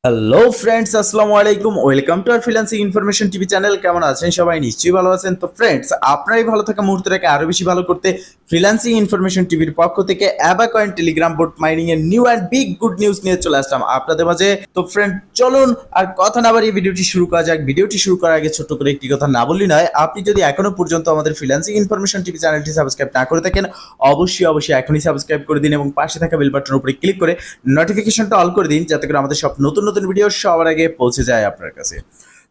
Hello friends, আসসালামু আলাইকুম। Welcome to our freelancing information TV channel. কেমন আছেন সবাই? নিশ্চয়ই ভালো আছেন। তো ফ্রেন্ডস, আপনারই ভালো থাকা মুহূর্তটাকে আরো বেশি ভালো করতে ফ্রিল্যান্সিং ইনফরমেশন টিভির পক্ষ থেকে অ্যাবাকয়েন টেলিগ্রাম বোট মাইনিং এর new and big good news নিয়ে চলে আসলাম আপনাদের মাঝে। তো ফ্রেন্ড, চলুন আর কথা না বাড়িয়ে ভিডিওটি শুরু করা যাক। ভিডিওটি শুরু করার আগে ছোট্ট করে একটি কথা না বললি নয়, আপনি যদি এখনো পর্যন্ত আমাদের ফ্রিল্যান্সিং ইনফরমেশন টিভি চ্যানেলটি সাবস্ক্রাইব না করে থাকেন, অবশ্যই এখনই সাবস্ক্রাইব করে দিন এবং পাশে থাকা বেল বাটনের উপরে ক্লিক করে নোটিফিকেশনটা অল করে দিন, যাতে করে আমাদের সব নতুন নতুন ভিডিও সবার আগে পৌঁছে যায় আপনার কাছে।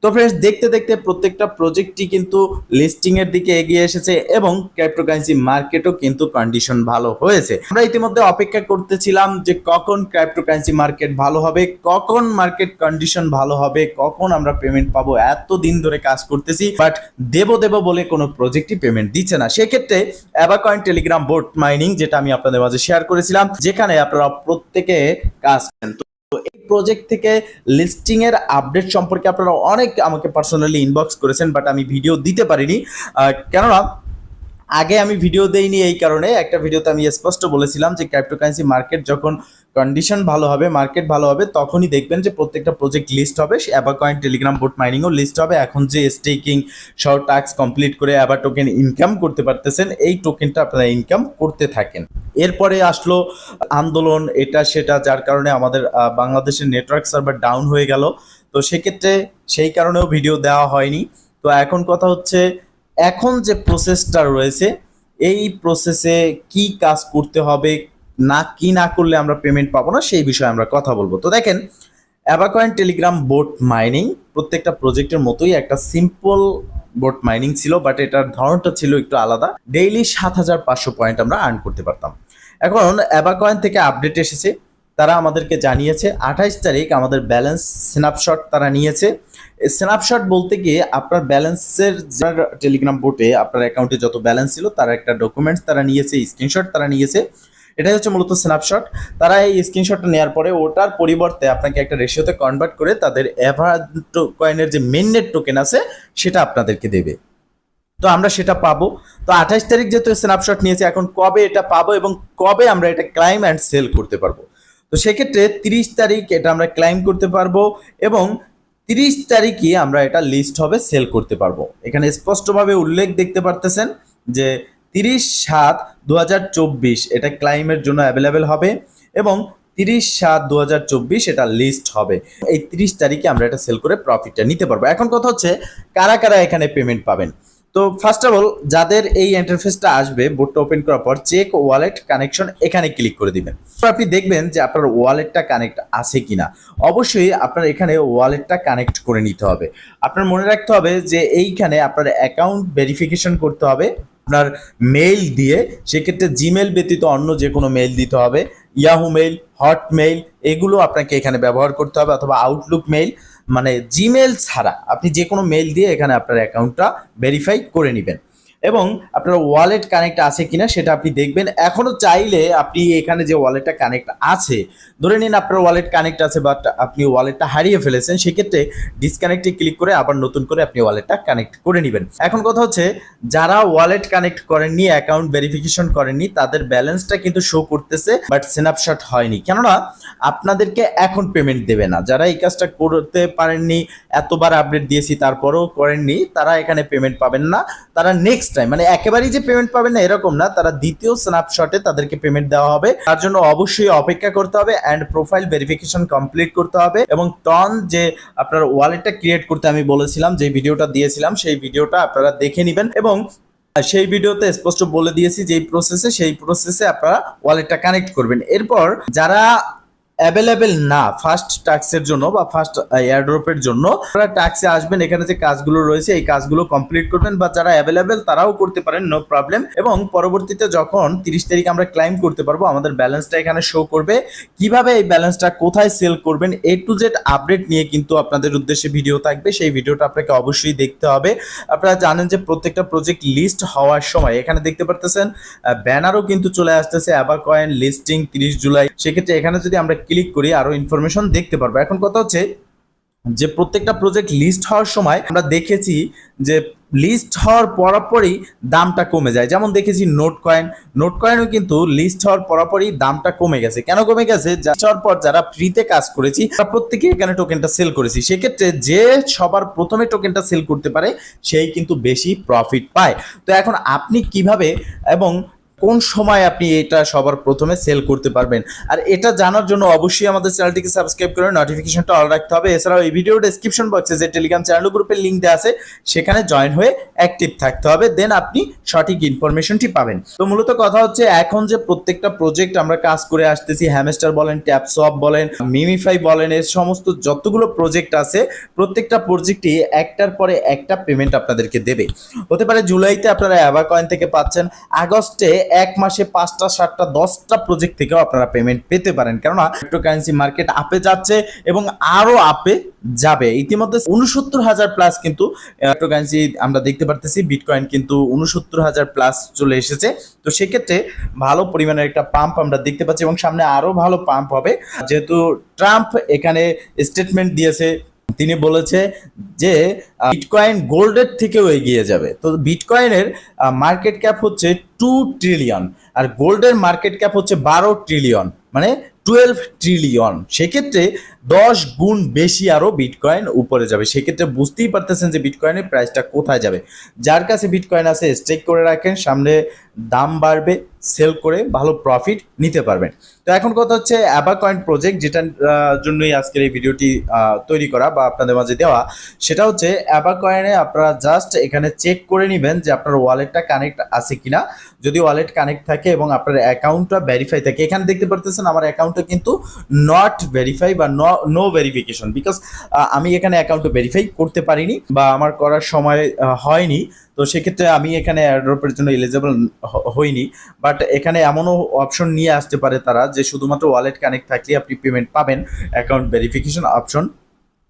তো ফ্রেন্ডস, দেখতে দেখতে প্রত্যেকটা প্রজেক্টই কিন্তু লিস্টিং এর দিকে এগিয়ে এসেছে এবং ক্রিপ্টোকারেন্সি মার্কেটও কিন্তু কন্ডিশন ভালো হয়েছে। আমরা ইতিমধ্যে অপেক্ষা করতেছিলাম যে কখন ক্রিপ্টোকারেন্সি মার্কেট ভালো হবে, কখন মার্কেট কন্ডিশন ভালো হবে, কখন আমরা পেমেন্ট পাবো। এত দিন ধরে কাজ করতেছি, বাট দেব বলে কোনো প্রজেক্টই পেমেন্ট দিচ্ছে না। সেক্ষেত্রে অ্যাবাকয়েন টেলিগ্রাম বোট মাইনিং, যেটা আমি আপনাদের মাঝে শেয়ার করেছিলাম, যেখানে আপনারা প্রত্যেকে কাজ করেন, প্রজেক্ট থেকে লিস্টিং এর আপডেট সম্পর্কে আপনারা অনেক আমাকে পার্সোনালি ইনবক্স করেছেন, বাট আমি ভিডিও দিতে পারিনি। কেননা আগে আমি ভিডিও দেইনি এই কারণে, একটা ভিডিওতে আমি স্পষ্ট বলেছিলাম যে ক্রিপ্টোকারেন্সি মার্কেট যখন কন্ডিশন ভালো হবে, মার্কেট ভালো হবে, তখনই দেখবেন যে প্রত্যেকটা প্রজেক্ট লিস্ট হবে, অ্যাবাকয়েন টেলিগ্রাম বোট মাইনিংও লিস্ট হবে। এখন যে স্টেকিং সহ টাস্ক কমপ্লিট করে অ্যাবা টোকেন ইনকাম করতে পারতেছেন, এই টোকেনটা আপনারা ইনকাম করতে থাকেন। এরপরে আসলো আন্দোলন, এটা সেটা, যার কারণে আমাদের বাংলাদেশের নেটওয়ার্ক সার্ভার ডাউন হয়ে গেল। তো সেক্ষেত্রে সেই কারণেও ভিডিও দেওয়া হয়নি। তো এখন কথা হচ্ছে, এখন যে প্রসেসটা রয়েছে, এই প্রসেসে কি কাজ করতে হবে, কি না করলে আমরা পেমেন্ট পাবো না, সেই বিষয়ে আমরা কথা বলবো। তো দেখেন, অ্যাবাকয়েন টেলিগ্রাম বোট মাইনিং প্রত্যেকটা প্রজেক্টের মতোই একটা সিম্পল বোট মাইনিং ছিল, বাট এটার ধরনটা ছিল একটু আলাদা। ডেইলি 7,500 পয়েন্ট আমরা আর্ন করতে পারতাম। এখন অ্যাবাকয়েন থেকে আপডেট এসেছে, তারা আমাদেরকে জানিয়েছে 28 তারিখ আমাদের ব্যালেন্স স্ন্যাপশট তারা নিয়েছে। স্ন্যাপশট বলতে গিয়ে আপনার ব্যালেন্সের টেলিগ্রাম বোটে আপনার অ্যাকাউন্টে যত ব্যালেন্স ছিল তার একটা ডকুমেন্টস তারা নিয়েছে, স্ক্রিনশট তারা নিয়েছে। এটাই হচ্ছে মূলত স্ন্যাপশট। তারা এই স্ক্রিনশটটা নেওয়ার পরে ওটার পরিবর্তে আপনাকে একটা রেশিওতে কনভার্ট করে তাদের এভার কয়েনের যে মেইননেট টোকেন আছে সেটা আপনাদেরকে দেবে। তো আমরা সেটা পাবো। তো 28 তারিখ যেহেতু স্ন্যাপশট নিয়েছে, এখন কবে এটা পাবো এবং কবে আমরা এটা ক্লাইম অ্যান্ড সেল করতে পারবো? তো সেক্ষেত্রে 30 তারিখ এটা আমরা ক্লাইম করতে পারবো এবং 30 তারিখই আমরা এটা লিস্ট হবে, সেল করতে পারবো। এখানে স্পষ্টভাবে উল্লেখ দেখতে পারতেছেন যে 30/7/2024 এটা ক্লাইমের জন্য অ্যাভেলেবেল হবে এবং 30/7/2024 এটা লিস্ট হবে। এই 30 তারিখে আমরা এটা সেল করে প্রফিটটা নিতে পারবো। এখন কথা হচ্ছে, কারা কারা এখানে পেমেন্ট পাবেন? তো ফার্স্ট অফ অল, যাদের এই ইন্টারফেসটা আসবে বোটটা ওপেন করার পর, চেক ওয়ালেট কানেকশন এখানে ক্লিক করে দিবেন। তো আপনি দেখবেন যে আপনার ওয়ালেটটা কানেক্ট আছে কিনা। অবশ্যই আপনার এখানে ওয়ালেটটা কানেক্ট করে নিতে হবে। আপনার মনে রাখতে হবে যে এইখানে আপনার অ্যাকাউন্ট ভেরিফিকেশন করতে হবে আপনার মেইল দিয়ে। সেক্ষেত্রে জিমেল ব্যতীত অন্য যে কোনো মেইল দিতে হবে, ইয়াহু মেইল, হটমেইল, এগুলো আপনাকে এখানে ব্যবহার করতে হবে, অথবা আউটলুক মেইল। মানে জিমেল ছাড়া আপনি যে কোনো মেইল দিয়ে এখানে আপনার অ্যাকাউন্টটা ভেরিফাই করে নেবেন এবং আপনার ওয়ালেট কানেক্ট আছে কিনা সেটা আপনি দেখবেন। এখনো চাইলে আপনি এখানে যে ওয়ালেটটা কানেক্ট আছে, ধরে নিন আপনার ওয়ালেট কানেক্ট আছে বাট আপনি ওয়ালেটটা হারিয়ে ফেলেছেন, সেক্ষেত্রে ডিসকানেক্টে ক্লিক করে আবার নতুন করে আপনি ওয়ালেটটা কানেক্ট করে নেবেন। এখন কথা হচ্ছে, যারা ওয়ালেট কানেক্ট করেননি, অ্যাকাউন্ট ভেরিফিকেশন করেননি, তাদের ব্যালেন্সটা কিন্তু শো করতেছে বাট স্ন্যাপশট হয়নি, কেননা আপনাদেরকে এখন পেমেন্ট দেবে না। যারা এই কাজটা করতে পারেননি, এতবার আপডেট দিয়েছি তারপরেও করেননি, তারা এখানে পেমেন্ট পাবেন না। তারা নেক্সট টাইম, মানে একেবারেই যে পেমেন্ট পাবেন না এরকম না, তারা দ্বিতীয় স্ন্যাপশটে তাদেরকে পেমেন্ট দেওয়া হবে। তার জন্য অবশ্যই অপেক্ষা করতে হবে অ্যান্ড প্রোফাইল ভেরিফিকেশন কমপ্লিট করতে হবে এবং টন যে আপনার ওয়ালেটটা ক্রিয়েট করতে আমি বলেছিলাম, যে ভিডিওটা দিয়েছিলাম, সেই ভিডিওটা আপনারা দেখে নেবেন এবং সেই ভিডিওতে স্পষ্ট বলে দিয়েছি যে সেই প্রসেসে আপনারা ওয়ালেটটা কানেক্ট করবেন। এরপর যারা অ্যাভেলেবেল না ফার্স্ট টাস্কের জন্য বা ফার্স্ট এয়ারড্রপের জন্য, আপনারা টাস্কে আসবেন, এখানে যে কাজগুলো রয়েছে এই কাজগুলো কমপ্লিট করবেন, বা যারা অ্যাভেলেবেল তারাও করতে পারেন, নো প্রবলেম। এবং পরবর্তীতে যখন 30 তারিখ আমরা ক্লাইম করতে পারবো, আমাদের ব্যালেন্সটা এখানে শো করবে। কিভাবে এই ব্যালেন্সটা কোথায় সেল করবেন, এ টু জেড আপডেট নিয়ে কিন্তু আপনাদের উদ্দেশ্যে ভিডিও থাকবে, সেই ভিডিওটা আপনাকে অবশ্যই দেখতে হবে। আপনারা জানেন যে প্রত্যেকটা প্রজেক্ট লিস্ট হওয়ার সময় এখানে দেখতে পারতেছেন ব্যানারও কিন্তু চলে আসতেছে, অ্যাবাকয়েন লিস্টিং 30 জুলাই। সেক্ষেত্রে এখানে যদি আমরা ক্লিক করি আরো ইনফরমেশন দেখতে পারবো। এখন কথা হচ্ছে, যে প্রত্যেকটা প্রজেক্ট লিস্ট হওয়ার সময় আমরা দেখেছি যে লিস্ট হওয়ার পরপরই দামটা কমে যায়। যেমন দেখেছি নোট কয়েনও কিন্তু লিস্ট হওয়ার পরপরই দামটা কমে গেছে। কেন কমে গেছে? হওয়ার পর যারা ফ্রিতে কাজ করেছি তারা প্রত্যেকেই এখানে টোকেনটা সেল করেছি, সেক্ষেত্রে যে সবার প্রথমে টোকেনটা সেল করতে পারে সেই কিন্তু বেশি প্রফিট পায়। তো এখন আপনি কিভাবে এবং কোন সময় আপনি এটা সবার প্রথমে সেল করতে পারবেন, আর এটা জানার জন্য অবশ্যই আমাদের চ্যানেলটিকে সাবস্ক্রাইব করে নোটিফিকেশনটা অল রাখতে হবে। এছাড়াও এই ভিডিওর ডেসক্রিপশন বক্সে যে টেলিগ্রাম চ্যানেল গ্রুপের লিঙ্ক দেওয়া আছে সেখানে জয়েন হয়ে অ্যাক্টিভ থাকতে হবে, দেন আপনি সঠিক ইনফরমেশনটি পাবেন। তো মূলত কথা হচ্ছে এখন যে প্রত্যেকটা প্রজেক্ট আমরা কাজ করে আসতেছি, হ্যামস্টার বলেন, ট্যাপসপ বলেন, মিমিফাই বলেন, এর সমস্ত যতগুলো প্রজেক্ট আছে প্রত্যেকটা প্রজেক্টই একটার পরে একটা পেমেন্ট আপনাদেরকে দেবে। হতে পারে জুলাইতে আপনারা অ্যাভাকয়েন থেকে পাচ্ছেন, আগস্টে এক মাসে 5টা 7টা 10টা প্রজেক্ট থেকেও আপনারা পেমেন্ট পেতে পারেন, কেননা ক্রিপ্টোকারেন্সি মার্কেট আপে যাচ্ছে এবং আরো আপে যাবে। ইতিমধ্যে 69,000 প্লাস কিন্তু ক্রিপ্টোকারেন্সি আমরা দেখতে পারতেছি, বিটকয়েন কিন্তু 69,000 প্লাস চলে এসেছে। তো সেক্ষেত্রে ভালো পরিমাণের একটা পাম্প আমরা দেখতে পাচ্ছি এবং সামনে আরো ভালো পাম্প হবে, যেহেতু ট্রাম্প এখানে স্টেটমেন্ট দিয়েছে। তিনি বলেছে যে বিটকয়েন গোল্ডের থেকেও এগিয়ে যাবে। তো বিটকয়েনের মার্কেট ক্যাপ হচ্ছে 2 ট্রিলিয়ন আর গোল্ডের মার্কেট ক্যাপ হচ্ছে 12 ট্রিলিয়ন, মানে 12 ট্রিলিয়ন। সেক্ষেত্রে 10 গুণ বেশি আরো বিটকয়েন উপরে যাবে। সেক্ষেত্রে বুঝতেই পারতেছেন যে বিটকয়েনের প্রাইসটা কোথায় যাবে। যার কাছে বিটকয়েন আছে স্টেক করে রাখেন, সামনে দাম বাড়বে, সেল করে ভালো প্রফিট নিতে পারবেন। তো এখন কথা হচ্ছে অ্যাভাকয়েন প্রজেক্ট, যেটার জন্যই আজকের এই ভিডিওটি তৈরি করা বা আপনাদের মাঝে দেওয়া, সেটা হচ্ছে অ্যাভাকয়েনে আপনারা জাস্ট এখানে চেক করে নেবেন যে আপনার ওয়ালেটটা কানেক্ট আছে কিনা। যদি ওয়ালেট কানেক্ট থাকে এবং আপনার অ্যাকাউন্টটা ভেরিফাই থাকে, এখানে দেখতে পারতেছেন আমার অ্যাকাউন্টটা কিন্তু নট ভেরিফাই বা নো ভেরিফিকেশন, বিকজ আমি এখানে অ্যাকাউন্টটা ভেরিফাই করতে পারিনি বা আমার করার সময় হয়নি। তো সেক্ষেত্রে আমি এখানে এয়ারড্রপের জন্য এলিজিবল হইনি। বাট এখানে এমনও অপশন নিয়ে আসতে পারে তারা যে শুধুমাত্র ওয়ালেট কানেক্ট থাকলে আপনি পেমেন্ট পাবেন, অ্যাকাউন্ট ভেরিফিকেশন অপশন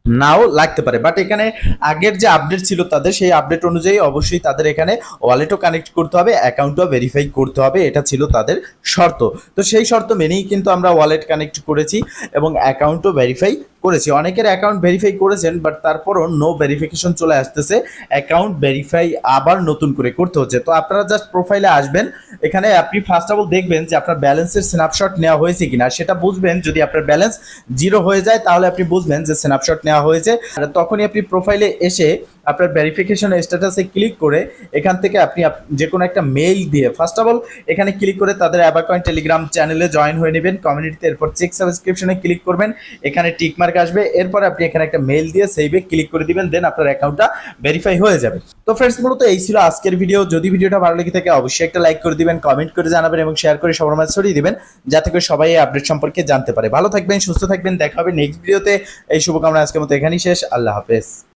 নাও লাগতে পারে। বাট এখানে আগের যে আপডেট ছিল তাদের, সেই আপডেট অনুযায়ী অবশ্যই তাদের এখানে ওয়ালেটও কানেক্ট করতে হবে, অ্যাকাউন্টও ভেরিফাই করতে হবে, এটা ছিল তাদের শর্ত। তো সেই শর্ত মেনেই কিন্তু আমরা ওয়ালেট কানেক্ট করেছি এবং অ্যাকাউন্টও ভেরিফাই করেছি। অনেকের অ্যাকাউন্ট ভেরিফাই করেছেন বাট তারপরও নো ভেরিফিকেশন চলে আসতেছে, অ্যাকাউন্ট ভেরিফাই আবার নতুন করে করতে হচ্ছে। তো আপনারা জাস্ট প্রোফাইলে আসবেন, এখানে আপনি ফার্স্ট অফ অল দেখবেন যে আপনার ব্যালেন্সের স্ন্যাপশট নেওয়া হয়েছে কিনা, সেটা বুঝবেন। যদি আপনার ব্যালেন্স 0 হয়ে যায় তাহলে আপনি বুঝবেন যে স্ন্যাপশট নেওয়া হয়েছে। আর তখনই আপনি প্রোফাইলে এসে আপনার ভেরিফিকেশন স্ট্যাটাসে ক্লিক করে এখান থেকে আপনি যে কোনো একটা মেইল দিয়ে ফার্স্ট অফ অল এখানে ক্লিক করে তাদের অ্যাভাকয়েন টেলিগ্রাম চ্যানেলে জয়েন হয়ে নেবেন কমিউনিটিতে। এরপর চেক সাবস্ক্রিপশনে ক্লিক করবেন, এখানে টিক মার্ক আসবে, এরপর আপনি এখানে একটা মেইল দিয়ে সেভে ক্লিক করে দিবেন, দেন আপনার অ্যাকাউন্টটা ভেরিফাই হয়ে যাবে। তো ফ্রেন্ডস, মূলত এই ছিল আজকের ভিডিও। যদি ভিডিওটা ভালো লেগে থাকে অবশ্যই একটা লাইক করে দিবেন, কমেন্ট করে জানাবেন এবং শেয়ার করে সবার মাঝে ছড়িয়ে দিবেন, যাতে করে সবাই এই আপডেট সম্পর্কে জানতে পারে। ভালো থাকবেন, সুস্থ থাকবেন, দেখা হবে নেক্সট ভিডিওতে। এই শুভকামনা আজকের মতো এখানেই শেষ। আল্লাহ হাফেজ।